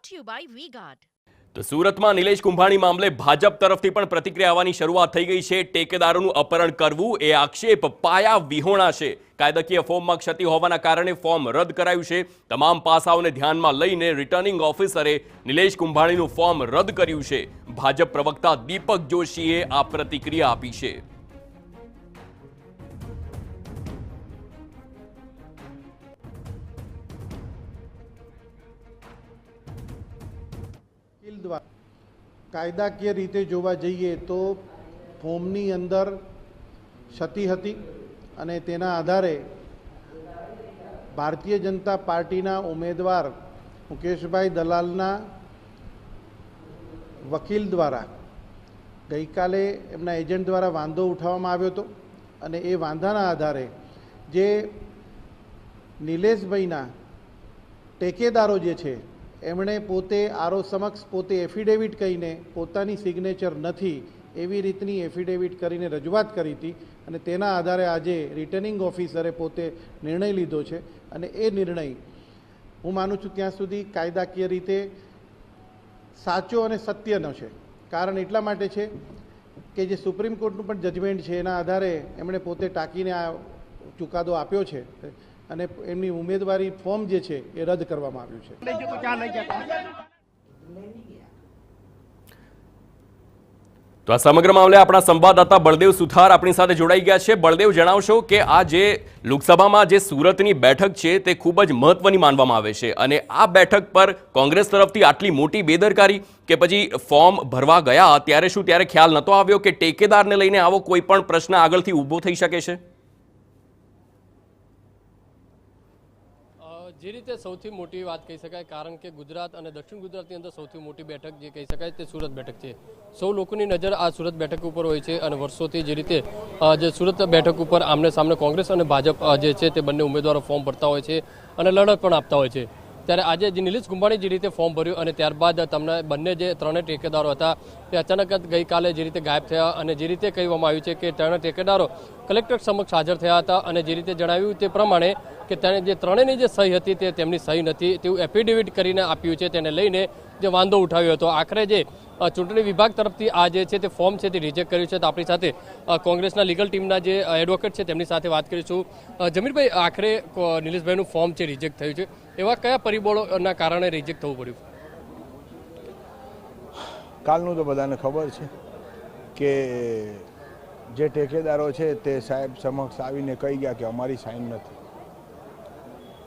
brought to you by V-Guard. તો સુરતમાં નિલેશ કુંભાણી મામલે ભાજપ તરફથી પણ પ્રતિક્રિયા આવવાની શરૂઆત થઈ ગઈ છે। ટેકેદારોનું અપહરણ કરવું એ આક્ષેપ પાયા વિહોણા છે। કાયદાકીય ફોર્મમાં ક્ષતિ હોવાના કારણે ફોર્મ રદ કરાયું છે। તમામ પાસાઓને ધ્યાનમાં લઈને રિટર્નિંગ ઓફિસરે નિલેશ કુંભાણીનું ફોર્મ રદ કર્યું છે। ભાજપ પ્રવક્તા દીપક જોશીએ આ પ્રતિક્રિયા આપી છે। કાયદાકીય રીતે જોવા જઈએ તો ફોર્મની અંદર ક્ષતિ હતી અને તેના આધારે ભારતીય જનતા પાર્ટીના ઉમેદવાર મુકેશભાઈ દલાલના વકીલ દ્વારા ગઈકાલે એમના એજન્ટ દ્વારા વાંધો ઉઠાવવામાં આવ્યો હતો અને એ વાંધાના આધારે જે નિલેશભાઈના ટેકેદારો જે છે એમણે પોતે આરો સમક્ષ પોતે એફિડેવિટ કહીને પોતાની સિગ્નેચર નથી એવી રીતની એફિડેવિટ કરીને રજૂઆત કરી હતી અને તેના આધારે આજે રિટર્નિંગ ઓફિસરે પોતે નિર્ણય લીધો છે અને એ નિર્ણય હું માનું છું ત્યાં સુધી કાયદાકીય રીતે સાચો અને સત્યનો છે। કારણ એટલા માટે છે કે જે સુપ્રીમ કોર્ટનું પણ જજમેન્ટ છે એના આધારે એમણે પોતે ટાંકીને આ ચુકાદો આપ્યો છે અને એમની ઉમેદવારી ફોર્મ જે છે એ રદ કરવામાં આવ્યું છે। તો આ સમગ્ર મામલે આપણા સંવાદદાતા બળદેવ સુથાર આપણી સાથે જોડાઈ ગયા છે। બળદેવ, જણાવશો કે આ જે લોકસભામાં જે સુરતની બેઠક છે તે ખૂબ જ મહત્વની માનવામાં આવે છે અને આ બેઠક પર કોંગ્રેસ તરફથી આટલી મોટી બેદરકારી કે પછી ફોર્મ ભરવા ગયા ત્યારે શું ત્યારે ખ્યાલ નહોતો આવ્યો કે ટેકેદારને લઈને આવો કોઈ પણ પ્રશ્ન આગળથી ઊભો થઈ શકે છે? જે રીતે સૌથી મોટી વાત કહી શકાય, કારણ કે ગુજરાત અને દક્ષિણ ગુજરાતની અંદર સૌથી મોટી બેઠક જે કહી શકાય તે સુરત બેઠક છે। સૌ લોકોની નજર આ સુરત બેઠક ઉપર હોય છે અને વર્ષોથી જે રીતે જે સુરત બેઠક ઉપર આમને સામને કોંગ્રેસ અને ભાજપ જે છે તે બંને ઉમેદવારો ફોર્મ ભરતા હોય છે અને લડત પણ આપતા હોય છે। ત્યારે આજે જે નિલેશ કુંભાણી જે રીતે ફોર્મ ભર્યું અને ત્યારબાદ તમને બંને જે ત્રણેય ટેકેદારો હતા તે અચાનક ગઈકાલે જે રીતે ગાયબ થયા અને જે રીતે કહેવામાં આવ્યું છે કે ત્રણેય ટેકેદારો કલેક્ટર સમક્ષ હાજર થયા હતા અને જે રીતે જણાવ્યું તે પ્રમાણે કે તેને જે ત્રણેયની જે સહી હતી તે તેમની સહી નથી તેવું એફિડેવિટ કરીને આપ્યું છે। તેને લઈને જે વાંધો ઉઠાવ્યો હતો આખરે જે ચૂંટણી વિભાગ તરફથી આ જે છે તે ફોર્મ છે તે રિજેક્ટ કર્યું છે। તો આપણી સાથે કોંગ્રેસના લીગલ ટીમના જે એડવોકેટ છે તેમની સાથે વાત કરીશું। જમીરભાઈ, આખરે નિલેશભાઈનું ફોર્મ છે રિજેક્ટ થયું છે, એવા કયા પરિબળોના કારણે રિજેક્ટ થવું પડ્યું? કાલનું તો બધાને ખબર છે કે જે ટેકેદારો છે તે સાહેબ સમક્ષ આવીને કહી ગયા કે અમારી સાઇન નથી।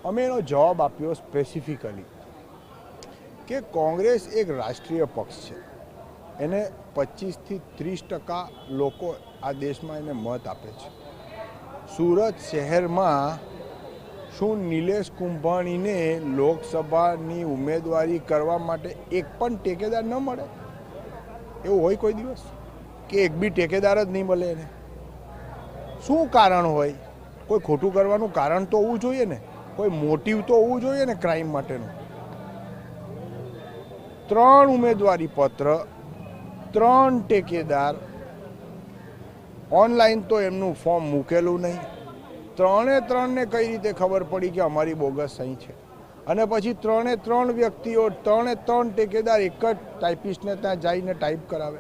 અમે એનો જવાબ આપ્યો સ્પેસિફિકલી કે કોંગ્રેસ એક રાષ્ટ્રીય પક્ષ છે, એને 25થી 30% લોકો આ દેશમાં એને મત આપે છે। સુરત શહેરમાં શું નિલેશ કુંભાણીને લોકસભાની ઉમેદવારી કરવા માટે એક પણ ટેકેદાર ન મળે? એવું હોય કોઈ દિવસ કે એક બી ટેકેદાર જ નહીં મળે એને? શું કારણ હોય? કોઈ ખોટું કરવાનું કારણ તો હોવું જોઈએ ને, કોઈ મોટિવ તો હોવું જોઈએ ને ક્રાઇમ માટેનું। 3 ઉમેદવારી પત્ર, 3 ટેકેદાર, ઓનલાઈન તો એમનું ફોર્મ મૂકેલું નહીં। 3ને કઈ રીતે ખબર પડી કે અમારી બોગસ સહી છે? અને પછી 3 વ્યક્તિઓ 3 ટેકેદાર એક જ ટાઈપિસ્ટને ત્યાં જઈને ટાઈપ કરાવે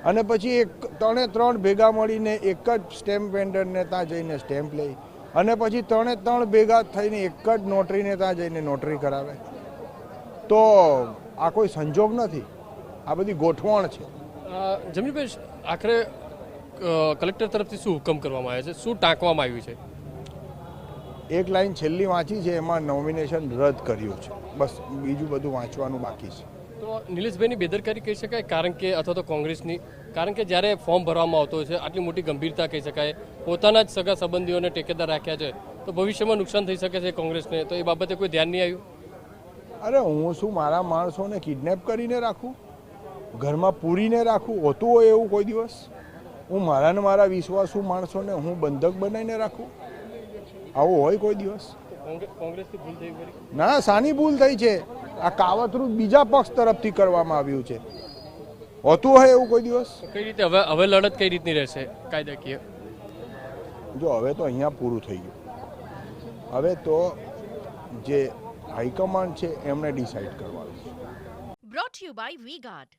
અને પછી 3 ભેગા મળીને એક જ સ્ટેમ્પ વેન્ડરને ત્યાં જઈને સ્ટેમ્પ લે અને પછી 3 ભેગા થઈને એક જ નોટરીને ત્યાં જઈને નોટરી કરાવે। તો આ કોઈ સંજોગ નથી, આ બધી ગોઠવણ છે। જમીરભાઈ, આખરે કલેક્ટર તરફથી શું હુકમ કરવામાં આવ્યો છે, શું ટાંકવામાં આવ્યું છે? એક લાઈન છેલ્લી વાંચી છે, એમાં નોમિનેશન રદ કર્યું છે, બસ બીજું બધું વાંચવાનું બાકી છે। તો નિલેશભાઈની બેદરકારી કહી શકાય કારણ કે અથવા તો કોંગ્રેસની, કારણ કે જ્યારે ફોર્મ ભરવામાં આવતો હોય છે આટલી મોટી ગંભીરતા કહી શકાય, પોતાના જ સગા સંબંધીઓને ટેકેદાર રાખ્યા છે તો ભવિષ્યમાં નુકસાન થઈ શકે છે કોંગ્રેસને, તો એ બાબતે કોઈ ધ્યાન નહીં આવ્યું? અરે હું શું મારા માણસોને કિડનેપ કરીને રાખું, ઘરમાં પૂરીને રાખું? હોતું હોય એવું કોઈ દિવસ? હું મારા વિશ્વાસુ માણસોને હું બંધક બનાવીને રાખું? આવું હોય કોઈ દિવસ? કોંગ્રેસથી ભૂલ થઈ ગઈ? ના, સાની ભૂલ થઈ છે? આ કાવતરું બીજા પક્ષ તરફથી કરવામાં આવ્યું છે। હોતું હોય એવું કોઈ દિવસ? કઈ રીતે હવે લડત કઈ રીતની રહેશે કાયદાકીય? જો હવે તો અહીંયા પૂરું થઈ ગયું, હવે તો જે હાઈકમાન્ડ છે એમણે ડિસાઇડ કરવાનું છે। Brought to you by V-Guard.